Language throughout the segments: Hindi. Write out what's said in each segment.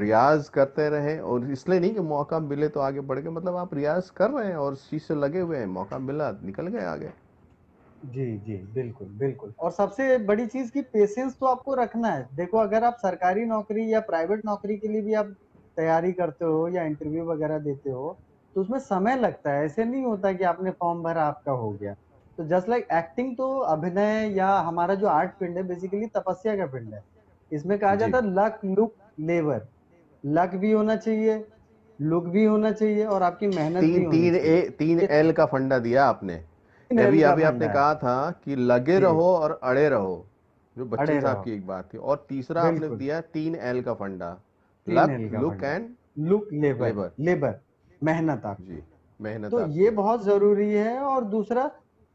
रियाज करते रहे, और इसलिए नहीं कि मौका मिले तो आगे बढ़ गए, मतलब आप रियाज कर रहे हैं और उस चीज से लगे हुए हैं, मौका मिला निकल गए आगे। जी जी, बिल्कुल बिल्कुल। और सबसे बड़ी चीज की पेशेंस तो आपको रखना है। देखो, अगर आप सरकारी नौकरी या प्राइवेट नौकरी के लिए भी आप तैयारी करते हो या इंटरव्यू वगैरह देते हो, तो उसमें समय लगता है। ऐसे नहीं होता कि आपने फॉर्म भरा आपका हो गया। तो जस्ट लाइक एक्टिंग, तो अभिनय या हमारा जो आर्ट फील्ड है, बेसिकली तपस्या का फील्ड है। इसमें कहा जी। जाता है लक, लुक, लेबर। लक भी होना चाहिए, लुक भी होना चाहिए, और आपकी मेहनत भी होनी चाहिए। तीन ये एल का फंडा दिया आपने। 3 L अभी का अभी आपने फंडा है। कहा था कि लगे जी, रहो और अड़े रहो, जो बच्चन अड़े साहब रहो। की एक बात थी, और तीसरा आपने बिल्कुल, दिया 3 L का फंडा, 3 लक, एल का लुक फंडा। And look, labour. Labour. Labour, मेहनत आपकी। जी, मेहनत तो ये आपकी। बहुत जरूरी है। और दूसरा,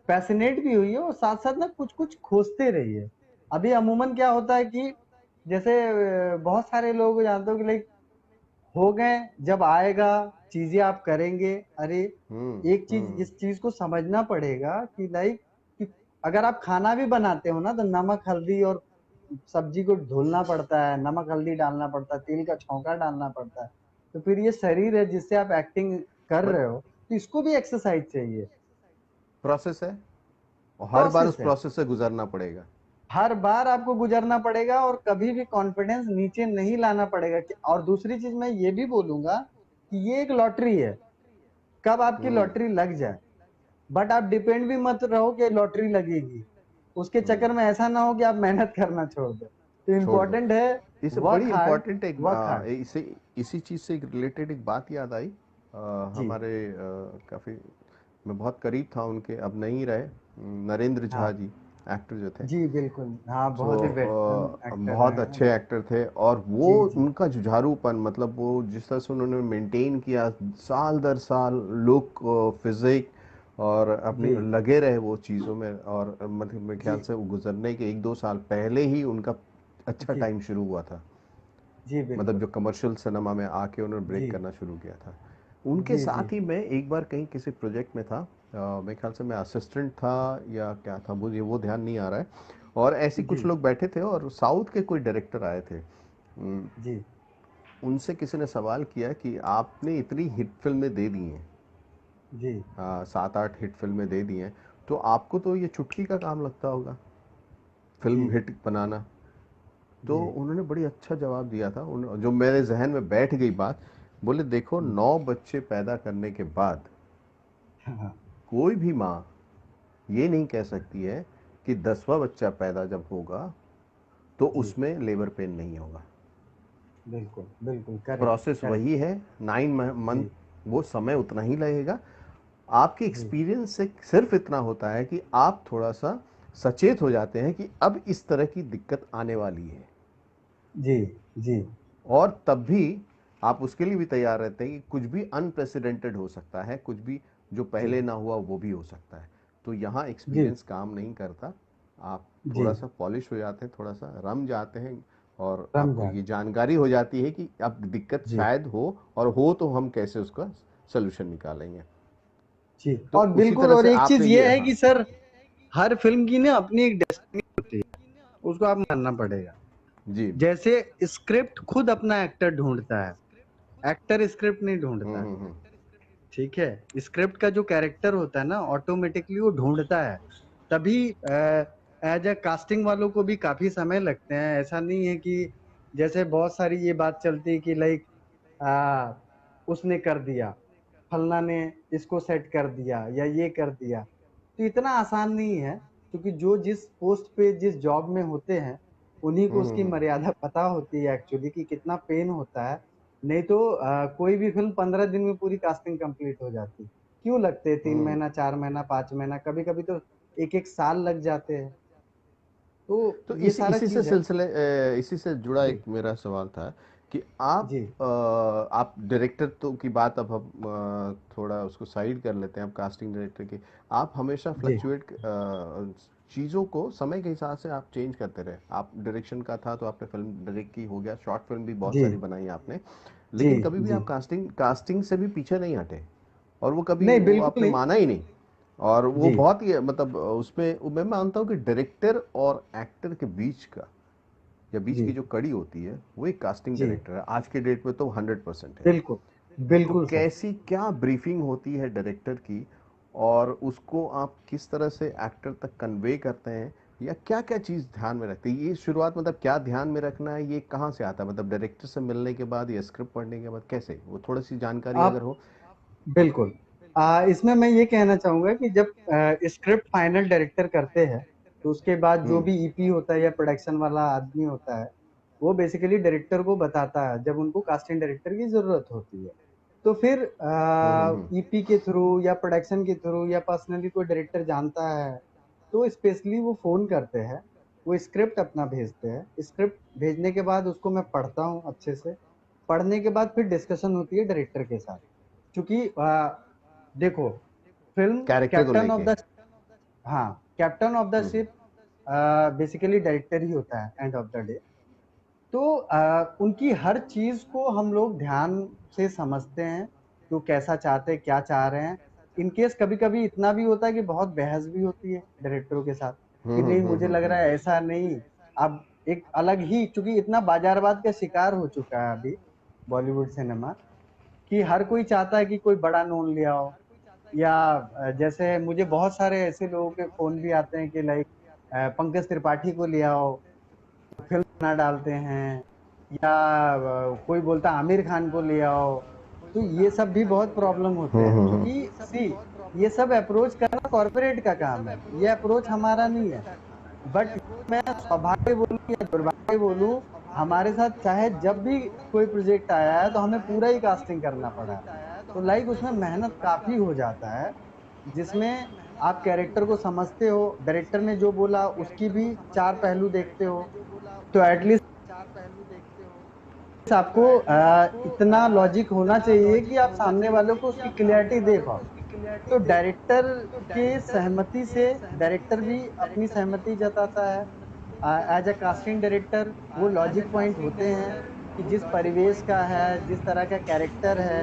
पैशनेट भी हुई है, और साथ साथ ना कुछ कुछ खोजते रहिए। अभी अमूमन क्या होता है कि जैसे बहुत सारे लोग जानते हो कि लाइक हो गए, जब आएगा चीजें आप करेंगे। अरे, एक चीज, हम्म। इस चीज को समझना पड़ेगा कि लाइक कि अगर आप खाना भी बनाते हो ना, तो नमक हल्दी और सब्जी को धुलना पड़ता है, नमक हल्दी डालना पड़ता है, तेल का छौंका डालना पड़ता है। तो फिर ये शरीर है जिससे आप एक्टिंग कर बट रहे हो, तो इसको भी एक्सरसाइज चाहिए। प्रोसेस है, और हर बार उस प्रोसेस है। प्रोसेस से गुजरना पड़ेगा। हर बार आपको गुजरना पड़ेगा, और कभी भी कॉन्फिडेंस नीचे नहीं लाना पड़ेगा और दूसरी चीज मैं ये भी बोलूंगा कि ये एक लॉटरी है। कब आपकी हम्म। लॉटरी लग जाए, बट आप डिपेंड भी मत रहो कि लॉटरी लगेगी। उसके हम्म। चक्कर में ऐसा ना हो कि आप मेहनत करना छोड़ दो। तो छोड़ दो। इम्पोर्टेंट है, इसे वर्क बड़ी हार्ड, इंपॉर्टेंट एक वर्क हार्ड। इसे इसी चीज से रिलेटेड एक बात याद आई। जी हमारे काफी, मैं बहुत करीब था उनके, अब नहीं रहे, नरेंद्र झा हाँ, जी, एक्टर जो थे। जी बिल्कुल, हाँ, तो बहुत ही वेटरन एक्टर बहुत हैं अच्छे वो। एक्टर थे, और वो जी जी उनका जुझारूपन, मतलब वो जिस तरह से उन्होंने मेंटेन किया साल दर साल, लुक, फिजिक, और अपनी जी लगे रहे वो चीज़ों में, और मतलब मेरे ख्याल जी से वो गुजरने के 1-2 साल पहले ही उनका अच्छा जी टाइम शुरू हुआ था, जी मतलब बिल्कुल। जो कमर्शियल सिनेमा में आके उन्होंने ब्रेक जी करना शुरू किया था। उनके जी जी साथ ही मैं एक बार कहीं किसी प्रोजेक्ट में था, मेरे ख्याल से मैं असिस्टेंट था या क्या था, मुझे वो ध्यान नहीं आ रहा है, और ऐसे जी कुछ लोग बैठे थे और साउथ के कोई डायरेक्टर आए थे। जी उनसे किसी ने सवाल किया कि आपने इतनी हिट फिल्में दे दी हैं, जी 7-8 हिट फिल्में दे दी हैं, तो आपको तो ये चुटकी का काम लगता होगा जी फिल्म हिट बनाना। तो जी उन्होंने बड़ी अच्छा जवाब दिया था, जो मेरे जहन में बैठ गई बात। बोले देखो, 9 बच्चे पैदा करने के बाद हाँ, कोई भी माँ ये नहीं कह सकती है कि 10वां बच्चा पैदा जब होगा तो जी उसमें लेबर पेन नहीं होगा। बिल्कुल बिल्कुल, करेक्ट प्रोसेस करेक्ट। वही है, 9 मंथ, जी वो समय उतना ही लगेगा। आपके जी एक्सपीरियंस से सिर्फ इतना होता है कि आप थोड़ा सा सचेत हो जाते हैं कि अब इस तरह की दिक्कत आने वाली है, जी जी और तब भी आप उसके लिए भी तैयार रहते हैं कि कुछ भी अनप्रेसिडेंटेड हो सकता है, कुछ भी जो जी पहले ना हुआ वो भी हो सकता है। तो यहाँ जी एक्सपीरियंस काम नहीं करता, आप जी थोड़ा सा पॉलिश हो जाते हैं, थोड़ा सा रम जाते हैं, और आपको रमजान। ये जानकारी हो जाती है कि अब दिक्कत जी शायद हो, और हो तो हम कैसे उसका सोल्यूशन निकालेंगे। जी, तो और उसी बिल्कुल। तरह और से एक चीज आपने ये ये, है हाँ। कि सर, हर फिल्म की ना अपनी एक डेस्टिनी होती है, उसको आप मानना पड़ेगा। जी। जैसे स्क्रिप्ट खुद अपना एक्टर ढूंढता है, एक्टर स्क्रिप्ट नहीं ढूंढता है। हम्म। ठीक है, स्क्रिप्ट का जो कैरेक्टर होता है ना, ऑटोमेटिकली वो ढूंढता है। तभी एज ए कास्टिंग वालों को भी काफी समय लगते हैं। ऐसा नहीं है कि जैसे बहुत सारी ये बात चलती है कि लाइक उसने कर दिया, फलना ने इसको सेट कर दिया या ये कर दिया। तो इतना आसान नहीं है, क्योंकि जो जिस पोस्ट पे जिस जॉब में होते हैं, उन्हीं को उसकी हम्म। मर्यादा पता होती है एक्चुअली कि कितना पेन होता है। नहीं तो कोई भी फिल्म 15 दिन में पूरी कास्टिंग कंप्लीट हो जाती। क्यों लगते हैं 3 महीना, 4 महीना, 5 महीना, कभी कभी तो एक एक साल लग जाते हैं। तो तो ये इसी सारा इसी से चीज है। सिलसिले इसी से जुड़ा जी एक मेरा सवाल था कि जी आप डायरेक्टर तो की बात अब हम थोड़ा उसको साइड कर लेते हैं, आप कास्टिंग डायरेक्टर की, आप हमेशा जी फ्लक्चुएट चीज़ों को समय के हिसाब से आप चेंज करते रहे। आप डायरेक्शन का था तो आपने फिल्म डायरेक्ट की, हो गया, शॉर्ट फिल्म भी बहुत जी सारी बनाई आपने, जी लेकिन कभी भी जी, आप कास्टिंग कास्टिंग से भी पीछे नहीं हटे, और वो कभी नहीं वो बिल्कुल आपने नहीं। माना ही नहीं। और वो जी बहुत ही, मतलब उसमें मैं मानता हूँ कि डायरेक्टर और एक्टर के बीच का या बीच की जी जो कड़ी होती है वो एक कास्टिंग जी डायरेक्टर है, आज के डेट में तो 100% है। बिल्कुल तो बिल्कुल सर। कैसी क्या ब्रीफिंग होती है डायरेक्टर की, और उसको आप किस तरह से एक्टर तक कन्वे करते हैं, या क्या क्या चीज़ ध्यान में रखते हैं? ये शुरुआत मतलब क्या ध्यान में रखना है, ये कहाँ से आता है, मतलब डायरेक्टर से मिलने के बाद या स्क्रिप्ट पढ़ने के बाद, कैसे वो थोड़ी सी जानकारी अगर आप हो। बिल्कुल इसमें मैं ये कहना चाहूंगा कि जब स्क्रिप्ट फाइनल डायरेक्टर करते हैं तो उसके बाद जो हम्म भी ईपी होता है या प्रोडक्शन वाला आदमी होता है वो बेसिकली डायरेक्टर को बताता है जब उनको कास्टिंग डायरेक्टर की जरूरत होती है। तो फिर हम्म। ईपी के थ्रू या प्रोडक्शन के थ्रू या पर्सनली कोई डायरेक्टर जानता है तो स्पेशली वो फोन करते हैं, वो स्क्रिप्ट अपना भेजते हैं। स्क्रिप्ट भेजने के बाद उसको मैं पढ़ता हूँ अच्छे से। पढ़ने के बाद फिर डिस्कशन होती है डायरेक्टर के साथ। क्योंकि देखो फिल्म कैरेक्टर को कैप्टन ऑफ लेके। द हाँ captain of the hmm ship basically director ही होता है एंड ऑफ द डे। तो उनकी हर चीज को हम लोग ध्यान से समझते हैं कि वो कैसा चाहते हैं क्या चाह रहे हैं। इनकेस कभी कभी इतना भी होता है कि बहुत बहस भी होती है डायरेक्टरों के साथ कि नहीं मुझे लग रहा है ऐसा नहीं। अब एक अलग ही चूंकि इतना बाजारवाद का शिकार हो चुका है अभी बॉलीवुड सिनेमा कि हर कोई चाहता है कि कोई बड़ा नोन ले आओ। या जैसे मुझे बहुत सारे ऐसे लोगों के फोन भी आते हैं कि लाइक पंकज त्रिपाठी को ले आओ, फिल्म बना डालते हैं। या कोई बोलता है आमिर खान को ले आओ। तो ये सब भी बहुत प्रॉब्लम होते हैं हम्म। क्योंकि सी ये सब अप्रोच करना कॉर्पोरेट का काम है, ये अप्रोच हमारा नहीं है। बट मैं सौभाग्य बोलूं या दुर्भाग्य बोलूं, हमारे साथ चाहे जब भी कोई प्रोजेक्ट आया है तो हमें पूरा ही कास्टिंग करना पड़ा है। तो लाइक उसमें मेहनत काफी हो जाता है जिसमें आप कैरेक्टर को समझते हो, डायरेक्टर ने जो बोला उसकी भी चार पहलू देखते हो। तो एटलीस्ट आपको इतना लॉजिक होना चाहिए कि आप सामने वालों को उसकी क्लियरिटी दे पाओ। तो डायरेक्टर के सहमति से डायरेक्टर भी अपनी सहमति जताता है। एज अ कास्टिंग डायरेक्टर वो लॉजिक पॉइंट होते हैं कि जिस परिवेश का है जिस तरह का कैरेक्टर है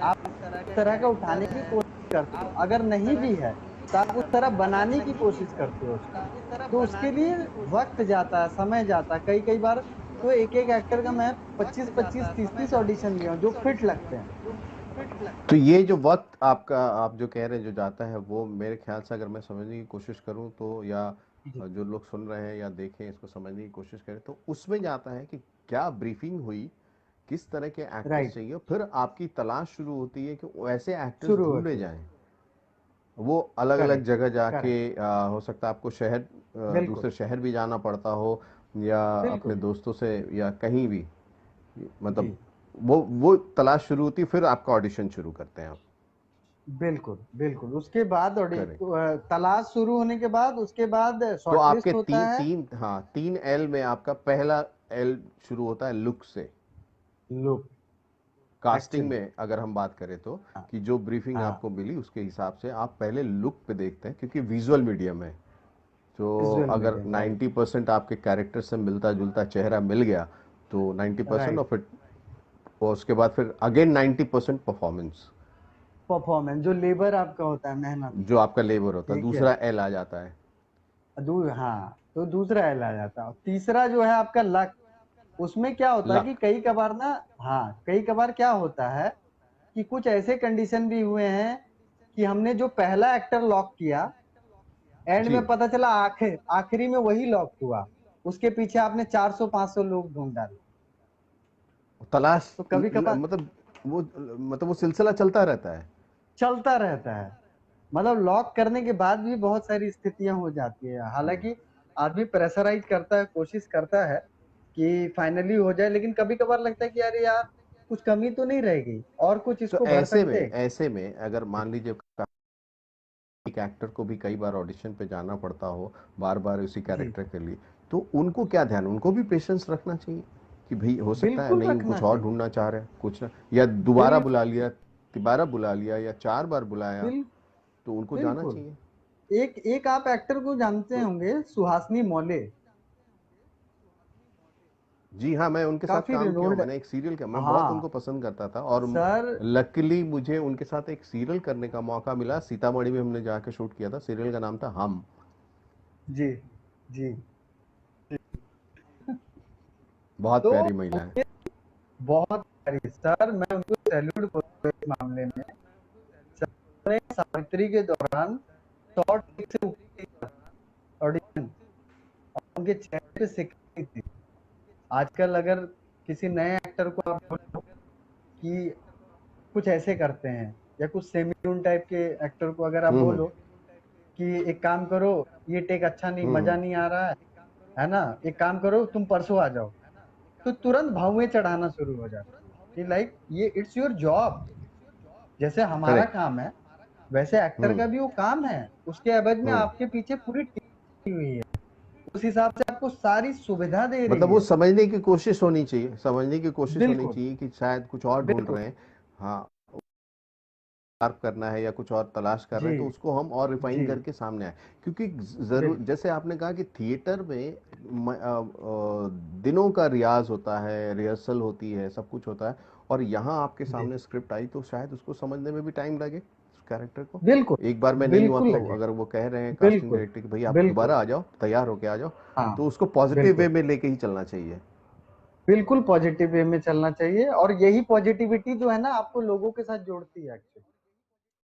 आप उस तरह का उठाने की कोशिश करते हो। अगर नहीं भी है तो आप उस तरह बनाने की कोशिश करते हो उसको। तो उसके लिए वक्त जाता है, समय जाता है। कई कई बार तो एक एक एक्टर का मैं 25-25 30-30 ऑडिशन लिया हूं जो फिट लगते हैं। तो ये जो वक्त आपका, आप जो कह रहे हैं जो जाता है, वो मेरे ख्याल से अगर मैं समझने की कोशिश करूं तो, या जी जो लोग सुन रहे हैं या देखें इसको समझने की कोशिश करें, तो उसमें जाता है कि क्या ब्रीफिंग हुई, किस तरह के एक्टर्स राइट। चाहिए, फिर आपकी तलाश शुरू होती है कि वैसे एक्टर्स शुरू ढूंढे होती है। जाएं। वो अलग अलग करेक्ट जगह जाके, करेक्ट। हो सकता है आपको शहर, बिल्कुल दूसरे शहर भी जाना पड़ता हो, या अपने बिल्कुल। दोस्तों से, या कहीं भी, मतलब जी वो तलाश शुरू होती, फिर आपका ऑडिशन शुरू करते हैं आप। बिल्कुल बिल्कुल। उसके बाद करें। तलाश शुरू होने के बाद उसके बाद तो आपके शॉर्टलिस्ट होता तीन है। तीन हाँ, 3 एल में आपका पहला एल शुरू होता है लुक से। लुक। कास्टिंग एक्चुअली में अगर हम बात करें तो, हाँ कि जो ब्रीफिंग हाँ आपको मिली उसके हिसाब से आप पहले लुक पे देखते हैं, क्योंकि विजुअल मीडियम है। तो विजुअल अगर मीडियम राइट 90% आपके कैरेक्टर से मिलता जुलता चेहरा मिल गया, तो 90% राइट। ऑफ इट, और उसके बाद फिर अगेन 90% परफॉर्मेंस, परफॉर्मेंस जो लेबर आपका होता है मेहनत। जो आपका लेबर होता है, ठीक है। दूसरा एल आ जाता है। हाँ तो दूसरा एल आ जाता है। तीसरा जो है आपका लक। उसमें क्या होता है कि लक। कई कबार ना, हाँ कई कबार क्या होता है कि कुछ ऐसे कंडीशन भी हुए हैं कि हमने जो पहला एक्टर लॉक किया एंड जी। में पता चला आखिरी में वही लॉक हुआ। उसके पीछे आपने 400-500 लोग ढूंढ डाले। तलाश, तो कभी कभार मतलब वो, मतलब वो सिलसिला चलता रहता है। चलता रहता है। मतलब लॉक करने के बाद भी बहुत सारी स्थितियां हो जाती है। हालांकि आदमी प्रेशराइज करता है, कोशिश करता है कि फाइनली हो जाए, लेकिन कभी कभार लगता है कि अरे यार कुछ कमी तो नहीं रह गई और कुछ तो इसको भर ऐसे सकते में, हैं। ऐसे में अगर मान लीजिए एक एक्टर को भी कई बार ऑडिशन पे जाना पड़ता हो, बार बार उसी जी कैरेक्टर के लिए, तो उनको क्या ध्यान, उनको भी पेशेंस रखना चाहिए कि भाई हो सकता है बिल्कुल नहीं रखना कुछ और चाहिए। ढूंढना चाह रहे हैं, कुछ ना, या दोबारा बिल्कुल बुला लिया, तिबारा बुला लिया, या 4 बार बुलाया, बिल, तो उनको जाना बिल्कुल। चाहिए। एक एक आप एक्टर को जानते तो होंगे, सुहासिनी मौले। जी हाँ, मैं उनके साथ काफी काम किया हूँ, रिनोल्ड। मैंने एक सीरियल किया, मैं बहुत हाँ उनको पसंद करता था, और सर। लकीली मुझे उनके साथ एक सीरियल करने का मौका मिला, सीतामढ़ी में हमने जाके शूट किया था, सीरियल का नाम था हम। जी जी बहुत तो प्यारी महिला है। बहुत सारी सर, मैं उनको सैल्यूट करूंगा इस मामले में। सर ने सावित्री के दौरान 100 टेक से ऊपर ऑडिशन, और उनके चेहरे पे सिक्की थी। आजकल अगर किसी नए एक्टर को आप बोलो कि कुछ ऐसे करते हैं, या कुछ सेमी टाइप के एक्टर को अगर आप हम्म। बोलो कि एक काम करो, ये टेक अच्छा नहीं, हम्म। मजा नहीं आ रहा है ना, एक काम करो तुम परसों आ जाओ, तो तुरंत भौवें चढ़ाना शुरू हो जाते हैं कि लाइक ये इट्स योर जॉब। जैसे हमारा करेक्ट। काम है, वैसे एक्टर का हम्म। भी वो काम है। उसके एवज में हम्म। आपके पीछे पूरी टीम हुई है, उस हिसाब से आपको सारी सुविधा दे मतलब रही वो है। समझने की कोशिश होनी चाहिए, समझने की कोशिश होनी बिल्कुल, चाहिए कि शायद कुछ और ढूंढ बिल्कुल। रहे हैं। हाँ, शार्प करना है या कुछ और तलाश कर रहे जी, हैं, तो उसको हम और रिफाइन जी, करके सामने आए। क्योंकि जरूर, बिल्कुल, जैसे आपने कहा कि थिएटर में दिनों का रियाज होता है, रिहर्सल होती है, सब कुछ होता है, और यहाँ आपके जी, सामने स्क्रिप्ट आई तो शायद उसको समझने में भी टाइम लगे उस कैरेक्टर को। बिल्कुल, एक बार में नहीं हुआ बिल्कुल तो लगेगा। अगर वो कह रहे हैं कास्टिंग बिल्कुल, डायरेक्टर कि भाई आप बिल्कुल। दोबारा आ जाओ, तैयार होके आ जाओ, हाँ, तो उसको पॉजिटिव वे बिल्कुल, में लेके ही चलना चाहिए। बिल्कुल पॉजिटिव वे में चलना चाहिए, और यही पॉजिटिविटी जो है ना आपको लोगों के साथ जोड़ती है।